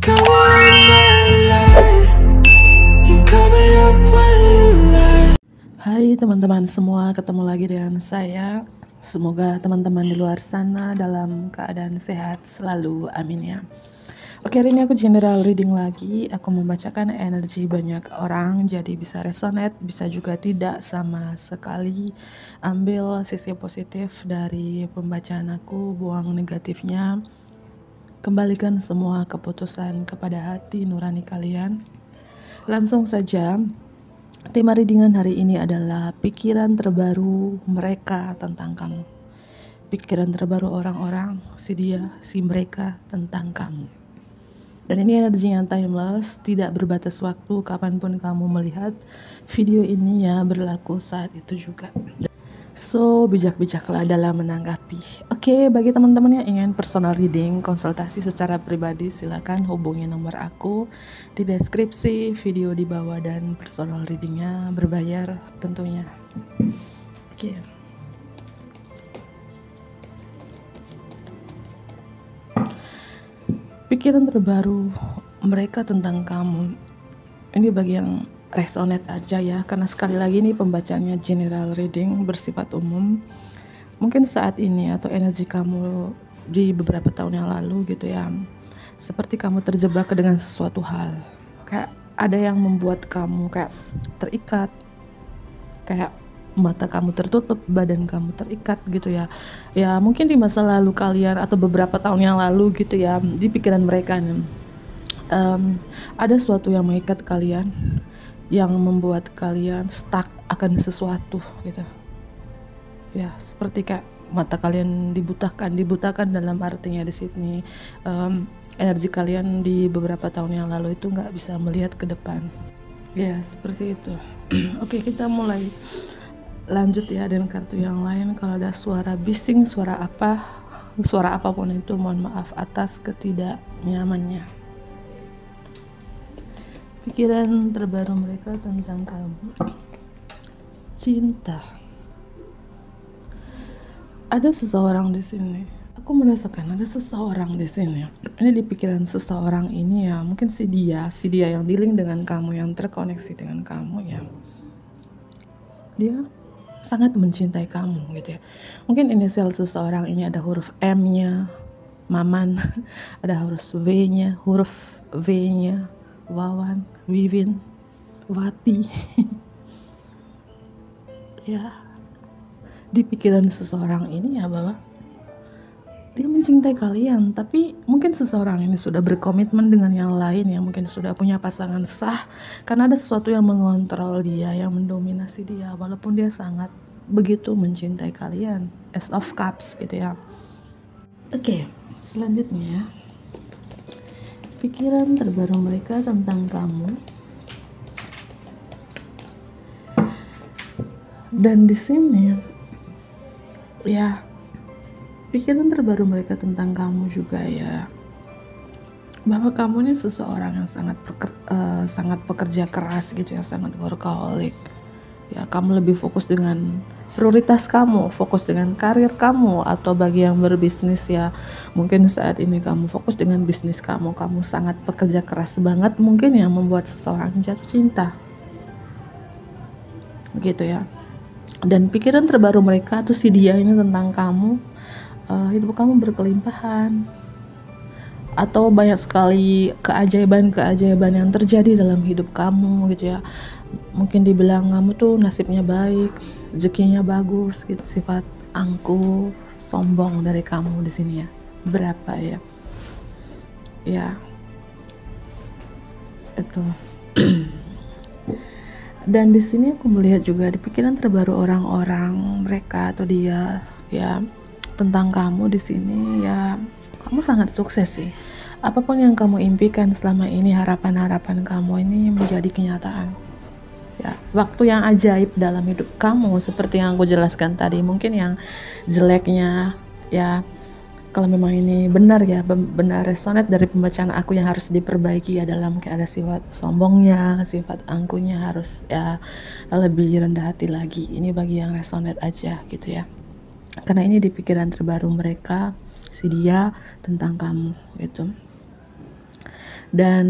Hai teman-teman semua, ketemu lagi dengan saya. Semoga teman-teman di luar sana dalam keadaan sehat selalu, amin ya. Oke, hari ini aku general reading lagi. Aku membacakan energi banyak orang, jadi bisa resonate, bisa juga tidak sama sekali. Ambil sisi positif dari pembacaan aku, buang negatifnya. Kembalikan semua keputusan kepada hati nurani kalian. Langsung saja. Tema readingan hari ini adalah pikiran terbaru mereka tentang kamu. Pikiran terbaru orang-orang, si dia, si mereka tentang kamu. Dan ini energi yang timeless, tidak berbatas waktu, kapanpun kamu melihat video ini ya berlaku saat itu juga. So, bijak-bijaklah dalam menanggapi. Oke, bagi teman-teman yang ingin personal reading, konsultasi secara pribadi, silakan hubungi nomor aku di deskripsi video di bawah, dan personal readingnya berbayar tentunya. Oke. Pikiran terbaru mereka tentang kamu. Ini bagi yang resonate aja ya, karena sekali lagi ini pembacaannya general reading, bersifat umum. Mungkin saat ini atau energi kamu di beberapa tahun yang lalu gitu ya, seperti kamu terjebak dengan sesuatu hal, kayak ada yang membuat kamu kayak terikat, kayak mata kamu tertutup, badan kamu terikat gitu ya. Ya mungkin di masa lalu kalian atau beberapa tahun yang lalu gitu ya, di pikiran mereka ada sesuatu yang mengikat kalian, yang membuat kalian stuck akan sesuatu gitu ya, seperti kayak mata kalian dibutakan dalam artinya di sini energi kalian di beberapa tahun yang lalu itu nggak bisa melihat ke depan ya, seperti itu. Oke, kita mulai lanjut ya dengan kartu yang lain. Kalau ada suara bising, suara apapun itu, mohon maaf atas ketidaknyamannya. Pikiran terbaru mereka tentang kamu. Cinta. Ada seseorang di sini. Aku merasakan ada seseorang di sini. Ini di pikiran seseorang ini ya, mungkin si dia yang dealing dengan kamu, yang terkoneksi dengan kamu ya. Dia sangat mencintai kamu gitu ya. Mungkin inisial seseorang ini ada huruf M-nya, Maman, ada huruf V-nya, Wawan, Wiwin, Wati. Ya, di pikiran seseorang ini ya bahwa dia mencintai kalian, tapi mungkin seseorang ini sudah berkomitmen dengan yang lain ya, mungkin sudah punya pasangan sah, karena ada sesuatu yang mengontrol dia, yang mendominasi dia, walaupun dia sangat begitu mencintai kalian. Ace of Cups gitu ya. Oke, selanjutnya pikiran terbaru mereka tentang kamu. Dan di sini ya, pikiran terbaru mereka tentang kamu juga ya, bahwa kamu ini seseorang yang sangat pekerja keras gitu ya, sangat workaholic ya. Kamu lebih fokus dengan prioritas kamu, fokus dengan karir kamu, atau bagi yang berbisnis ya, mungkin saat ini kamu fokus dengan bisnis kamu sangat pekerja keras banget, mungkin yang membuat seseorang jatuh cinta gitu ya. Dan pikiran terbaru mereka tuh si dia ini tentang kamu, hidup kamu berkelimpahan, atau banyak sekali keajaiban yang terjadi dalam hidup kamu gitu ya. Mungkin dibilang kamu tuh nasibnya baik, rezekinya bagus gitu. Sifat angkuh, sombong dari kamu di sini ya. Berapa ya? Ya. Itu. Dan di sini aku melihat juga di pikiran terbaru orang-orang mereka atau dia ya tentang kamu di sini ya, kamu sangat sukses sih. Apapun yang kamu impikan selama ini, harapan-harapan kamu ini menjadi kenyataan. Ya, waktu yang ajaib dalam hidup kamu seperti yang aku jelaskan tadi. Mungkin yang jeleknya ya, kalau memang ini benar ya, benar resonate dari pembacaan aku, yang harus diperbaiki adalah mungkin ada sifat sombongnya, sifat angkuhnya harus ya lebih rendah hati lagi. Ini bagi yang resonate aja gitu ya, karena ini di pikiran terbaru mereka si dia tentang kamu gitu. Dan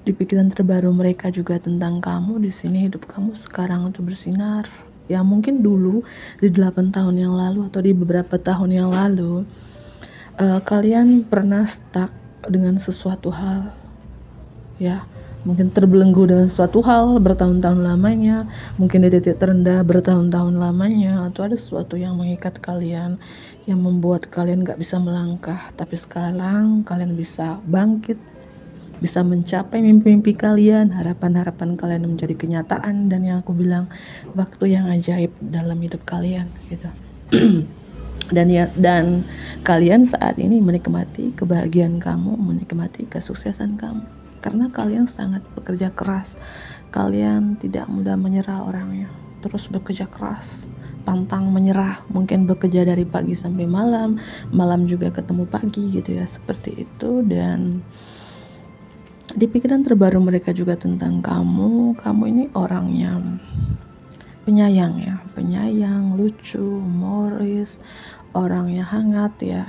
di pikiran terbaru mereka juga tentang kamu di sini, hidup kamu sekarang untuk bersinar. Ya mungkin dulu di 8 tahun yang lalu atau di beberapa tahun yang lalu kalian pernah stuck dengan sesuatu hal, ya mungkin terbelenggu dengan suatu hal bertahun-tahun lamanya, mungkin di titik terendah bertahun-tahun lamanya, atau ada sesuatu yang mengikat kalian, yang membuat kalian gak bisa melangkah. Tapi sekarang kalian bisa bangkit, bisa mencapai mimpi-mimpi kalian, harapan-harapan kalian menjadi kenyataan, dan yang aku bilang, waktu yang ajaib dalam hidup kalian gitu. Dan kalian saat ini menikmati kebahagiaan kamu, menikmati kesuksesan kamu, karena kalian sangat bekerja keras. Kalian tidak mudah menyerah orangnya, terus bekerja keras, pantang menyerah, mungkin bekerja dari pagi sampai malam, malam juga ketemu pagi gitu ya, seperti itu. Dan di pikiran terbaru mereka juga tentang kamu ini orangnya penyayang ya, penyayang, lucu, humoris, orangnya hangat ya,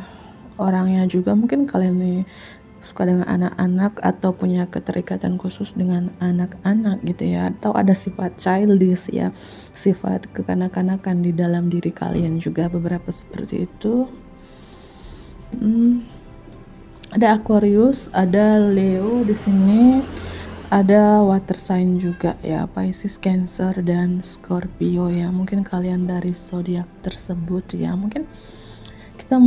orangnya juga mungkin kalian nih suka dengan anak-anak atau punya keterikatan khusus dengan anak-anak gitu ya, atau ada sifat childish ya, sifat kekanak-kanakan di dalam diri kalian juga beberapa seperti itu. Ada Aquarius, ada Leo di sini, ada water sign juga ya, Pisces, Cancer, dan Scorpio ya. Mungkin kalian dari zodiak tersebut ya. Mungkin kita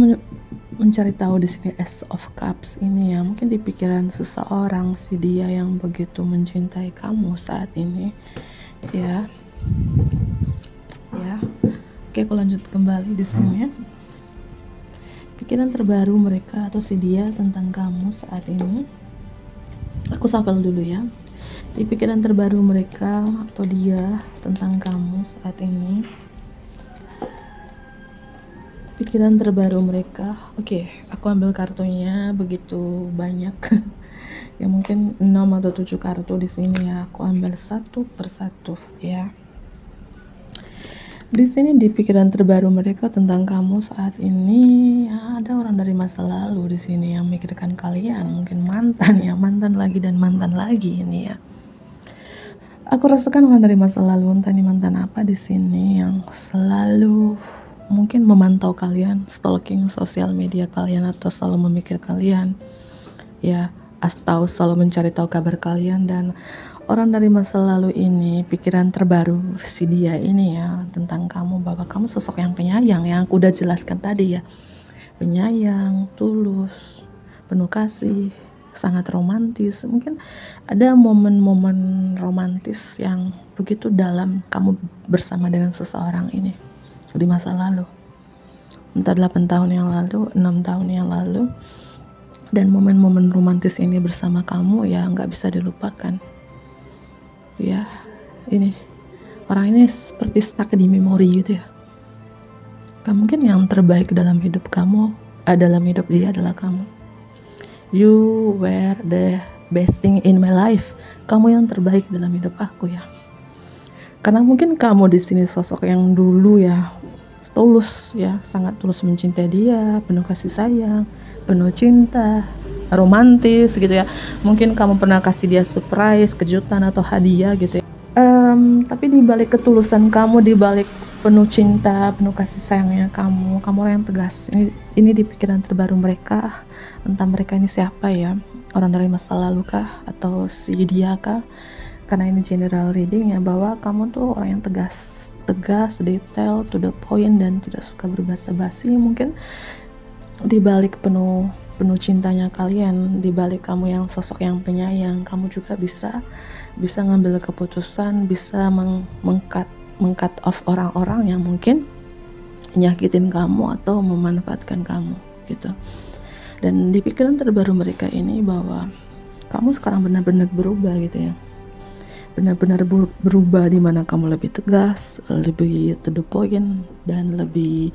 mencari tahu di sini Ace of Cups ini ya. Mungkin di pikiran seseorang si dia yang begitu mencintai kamu saat ini ya. Ya. Oke, aku lanjut kembali di sini ya. Pikiran terbaru mereka atau si dia tentang kamu saat ini. Aku shuffle dulu ya. Di pikiran terbaru mereka atau dia tentang kamu saat ini. Pikiran terbaru mereka. Oke, aku ambil kartunya begitu banyak. Ya mungkin 6 atau 7 kartu di sini ya. Aku ambil satu persatu ya. Di sini di pikiran terbaru mereka tentang kamu saat ini ya, ada orang dari masa lalu di sini yang memikirkan kalian, mungkin mantan ya, mantan lagi dan mantan lagi ini ya. Aku rasakan orang dari masa lalu, entah ini mantan apa di sini yang selalu mungkin memantau kalian, stalking sosial media kalian, atau selalu memikir kalian ya, atau selalu mencari tahu kabar kalian. Dan orang dari masa lalu ini, pikiran terbaru si dia ini ya tentang kamu, bahwa kamu sosok yang penyayang, yang aku udah jelaskan tadi ya, penyayang, tulus, penuh kasih, sangat romantis. Mungkin ada momen-momen romantis yang begitu dalam kamu bersama dengan seseorang ini di masa lalu, entah 8 tahun yang lalu, 6 tahun yang lalu. Dan momen-momen romantis ini bersama kamu ya nggak bisa dilupakan ya. Ini orang ini seperti stuck di memori gitu ya. Mungkin yang terbaik dalam hidup kamu, dalam hidup dia adalah kamu. You were the best thing in my life. Kamu yang terbaik dalam hidup aku ya. Karena mungkin kamu di sini sosok yang dulu ya tulus ya, sangat tulus mencintai dia, penuh kasih sayang, penuh cinta, romantis gitu ya. Mungkin kamu pernah kasih dia surprise, kejutan atau hadiah gitu ya. Tapi di balik ketulusan kamu, di balik penuh cinta, penuh kasih sayangnya kamu orang yang tegas. Ini di pikiran terbaru mereka. Entah mereka ini siapa ya, orang dari masa lalu kah atau si dia kah? Karena ini general reading ya, bahwa kamu tuh orang yang tegas, detail, to the point, dan tidak suka berbasa-basi. Mungkin di balik penuh cintanya kalian, di balik kamu yang sosok yang penyayang, kamu juga bisa ngambil keputusan, bisa meng-cut off orang-orang yang mungkin nyakitin kamu atau memanfaatkan kamu gitu. Dan di pikiran terbaru mereka ini bahwa kamu sekarang benar-benar berubah gitu ya, benar-benar berubah, di mana kamu lebih tegas, lebih to the point, dan lebih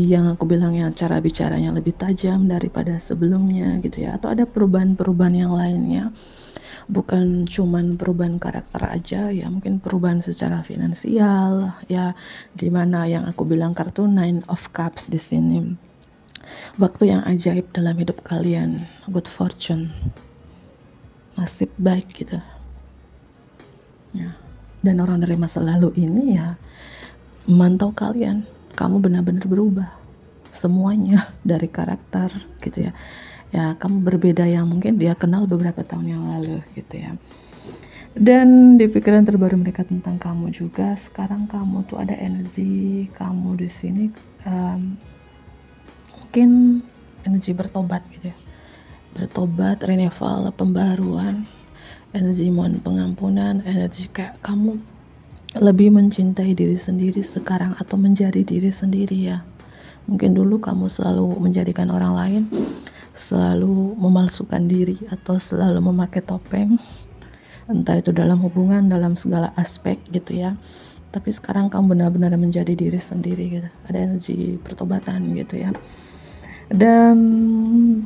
yang aku bilangnya cara bicaranya lebih tajam daripada sebelumnya gitu ya. Atau ada perubahan-perubahan yang lainnya, bukan cuman perubahan karakter aja ya, mungkin perubahan secara finansial ya, dimana yang aku bilang kartu Nine of Cups di sini. waktu yang ajaib dalam hidup kalian, good fortune, nasib baik gitu ya. Dan orang dari masa lalu ini ya memantau kalian, kamu benar-benar berubah semuanya dari karakter gitu ya. Ya kamu berbeda yang mungkin dia kenal beberapa tahun yang lalu gitu ya. Dan di pikiran terbaru mereka tentang kamu juga, sekarang kamu tuh ada energi kamu di sini, mungkin energi bertobat gitu ya, bertobat, renewal, pembaruan, energi mohon pengampunan, energi kayak kamu lebih mencintai diri sendiri sekarang atau menjadi diri sendiri ya. Mungkin dulu kamu selalu menjadikan orang lain, selalu memalsukan diri atau selalu memakai topeng, entah itu dalam hubungan, dalam segala aspek gitu ya. Tapi sekarang kamu benar-benar menjadi diri sendiri gitu. Ada energi pertobatan gitu ya. Dan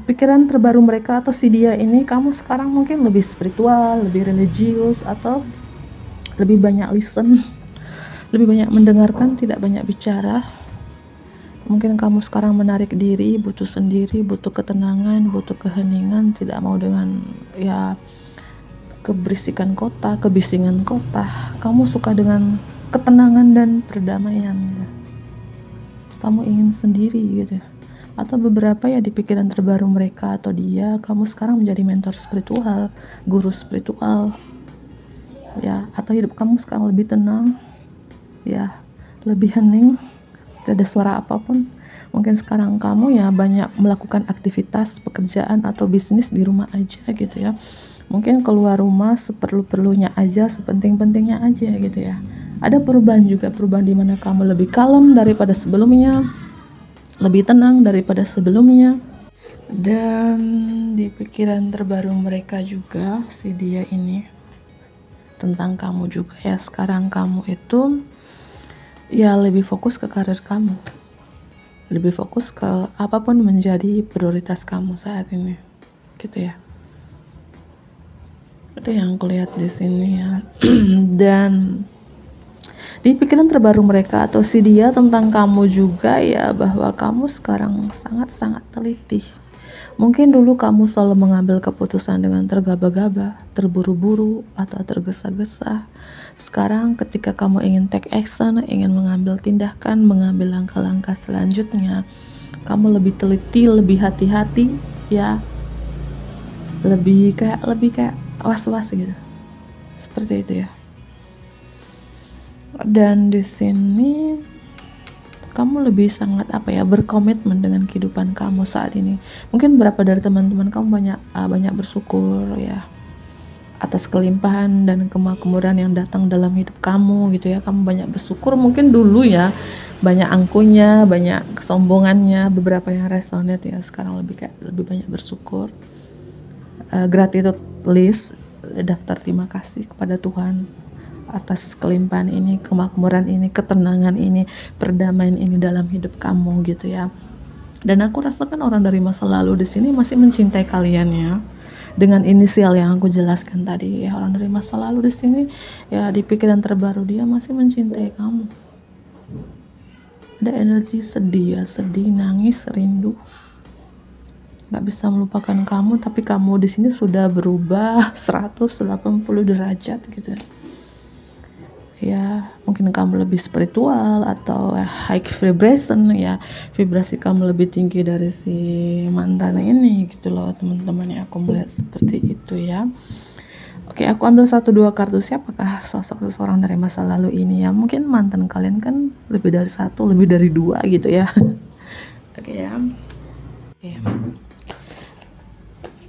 pikiran terbaru mereka atau si dia ini, kamu sekarang mungkin lebih spiritual, lebih religius, atau lebih banyak listen, lebih banyak mendengarkan, tidak banyak bicara. Mungkin kamu sekarang menarik diri, butuh sendiri, butuh ketenangan, butuh keheningan, tidak mau dengan ya keberisikan kota, kebisingan kota. Kamu suka dengan ketenangan dan perdamaian gitu. Kamu ingin sendiri gitu. Atau beberapa ya di pikiran terbaru mereka atau dia, kamu sekarang menjadi mentor spiritual, guru spiritual ya, atau hidup kamu sekarang lebih tenang ya, lebih hening, tidak ada suara apapun. Mungkin sekarang kamu ya banyak melakukan aktivitas pekerjaan atau bisnis di rumah aja gitu ya. Mungkin keluar rumah seperlu-perlunya aja, sepenting-pentingnya aja gitu ya. Ada perubahan juga, perubahan di mana kamu lebih kalem daripada sebelumnya, lebih tenang daripada sebelumnya. Dan di pikiran terbaru mereka juga si dia ini tentang kamu juga ya, sekarang kamu itu ya lebih fokus ke karir kamu, lebih fokus ke apapun menjadi prioritas kamu saat ini gitu ya. Itu yang kulihat di sini ya. Dan di pikiran terbaru mereka atau si dia tentang kamu juga ya, bahwa kamu sekarang sangat-sangat teliti. Mungkin dulu kamu selalu mengambil keputusan dengan tergaba-gaba, terburu-buru, atau tergesa-gesa. Sekarang ketika kamu ingin take action, ingin mengambil tindakan, mengambil langkah-langkah selanjutnya, kamu lebih teliti, lebih hati-hati ya, lebih kayak was-was gitu, seperti itu ya. Dan di sini kamu lebih sangat berkomitmen dengan kehidupan kamu saat ini. Mungkin beberapa dari teman-teman kamu banyak bersyukur ya atas kelimpahan dan kemakmuran yang datang dalam hidup kamu gitu ya. Kamu banyak bersyukur, mungkin dulu ya banyak angkuhnya, banyak kesombongannya, beberapa yang resonate ya. Sekarang lebih banyak bersyukur, gratitude list, daftar terima kasih kepada Tuhan atas kelimpahan ini, kemakmuran ini, ketenangan ini, perdamaian ini dalam hidup kamu gitu ya. Dan aku rasakan orang dari masa lalu di sini masih mencintai kalian ya, dengan inisial yang aku jelaskan tadi ya. Orang dari masa lalu di sini ya, di pikiran terbaru dia masih mencintai kamu. Ada energi sedih ya, sedih, nangis, rindu, nggak bisa melupakan kamu, tapi kamu di sini sudah berubah 180 derajat gitu ya. Mungkin kamu lebih spiritual atau high vibration ya, vibrasi kamu lebih tinggi dari si mantan ini gitu loh teman-teman ya. Aku melihat seperti itu ya. Oke, aku ambil 1-2 kartu. Siapakah sosok seseorang dari masa lalu ini ya? Mungkin mantan kalian kan lebih dari 1, lebih dari 2 gitu ya. Oke ya. Oke.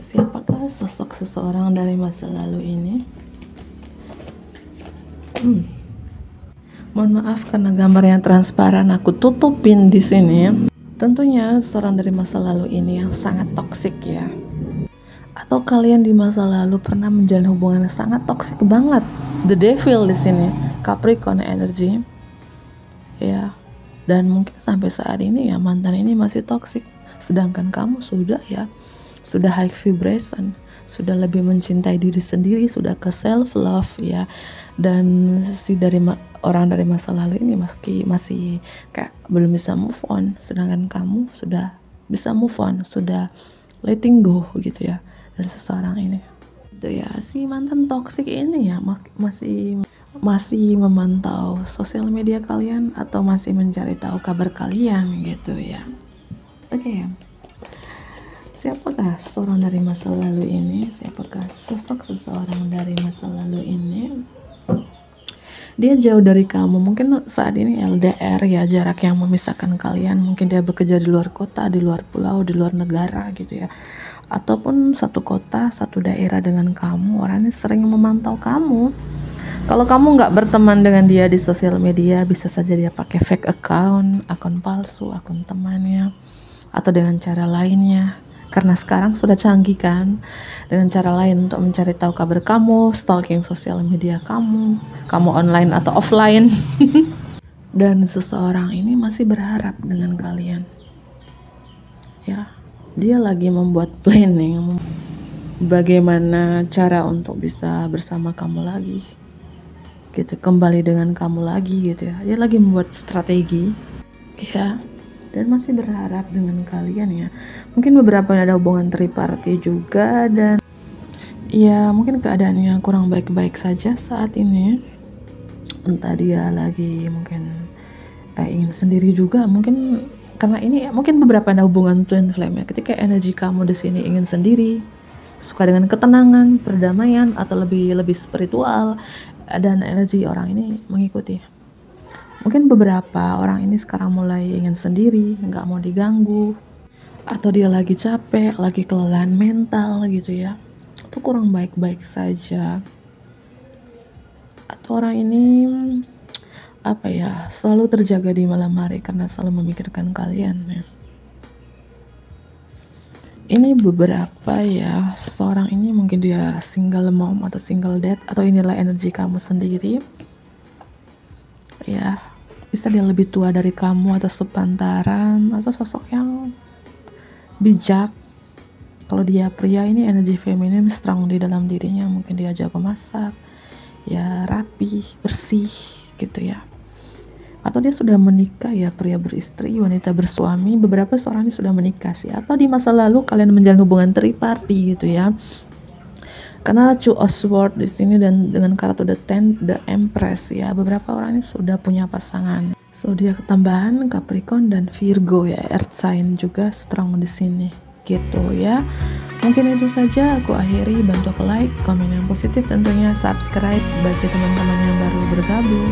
Siapakah sosok seseorang dari masa lalu ini? Mohon maaf karena gambarnya transparan, aku tutupin di sini. Tentunya seorang dari masa lalu ini yang sangat toksik ya. Atau kalian di masa lalu pernah menjalin hubungan yang sangat toksik banget. The Devil di sini, Capricorn energy. Ya. Dan mungkin sampai saat ini ya mantan ini masih toksik. Sedangkan kamu sudah high vibration, sudah lebih mencintai diri sendiri, sudah ke self love ya. Dan orang dari masa lalu ini masih kayak belum bisa move on, sedangkan kamu sudah bisa move on, sudah letting go gitu ya dari seseorang ini. Itu ya, si mantan toksik ini ya masih memantau sosial media kalian atau masih mencari tahu kabar kalian gitu ya. Oke. Siapakah seorang dari masa lalu ini? Siapakah sosok seseorang dari masa lalu ini? Dia jauh dari kamu, mungkin saat ini LDR ya, jarak yang memisahkan kalian. Mungkin dia bekerja di luar kota, di luar pulau, di luar negara gitu ya, ataupun satu kota, satu daerah dengan kamu. Orang ini sering memantau kamu. Kalau kamu nggak berteman dengan dia di sosial media, bisa saja dia pakai fake account, akun palsu, akun temannya, atau dengan cara lainnya. Karena sekarang sudah canggih kan, dengan cara lain untuk mencari tahu kabar kamu, stalking sosial media kamu online atau offline. Dan seseorang ini masih berharap dengan kalian. Ya, dia lagi membuat planning bagaimana cara untuk bisa bersama kamu lagi. Gitu, kembali dengan kamu lagi gitu ya. Dia lagi membuat strategi. Ya. Dan masih berharap dengan kalian ya. Mungkin beberapa ada hubungan triparty juga, dan ya mungkin keadaannya kurang baik-baik saja saat ini. Entah dia lagi mungkin ingin sendiri juga, mungkin karena ini mungkin beberapa ada hubungan twin flame ya. Ketika energi kamu di sini ingin sendiri, suka dengan ketenangan, perdamaian, atau lebih spiritual, dan energi orang ini mengikuti. Mungkin beberapa orang ini sekarang mulai ingin sendiri, nggak mau diganggu, atau dia lagi capek, lagi kelelahan mental gitu ya, itu kurang baik-baik saja. Atau orang ini selalu terjaga di malam hari karena selalu memikirkan kalian ya. Ini beberapa ya, seorang ini mungkin dia single mom atau single dad, atau inilah energi kamu sendiri ya. Bisa dia lebih tua dari kamu, atau sepantaran, atau sosok yang bijak. Kalau dia pria, ini energi feminim strong di dalam dirinya. Mungkin dia jago masak ya, rapi, bersih gitu ya. Atau dia sudah menikah ya, pria beristri, wanita bersuami. Beberapa seorang ini sudah menikah sih, atau di masa lalu kalian menjalin hubungan triparty gitu ya. Karena Two of Swords di sini dan dengan kartu The Empress ya, beberapa orang ini sudah punya pasangan. Zodiak ketambahan Capricorn dan Virgo ya, Earth sign juga strong di sini gitu ya. Mungkin itu saja aku akhiri. Bantu aku like, komen yang positif, tentunya subscribe bagi teman-teman yang baru bergabung.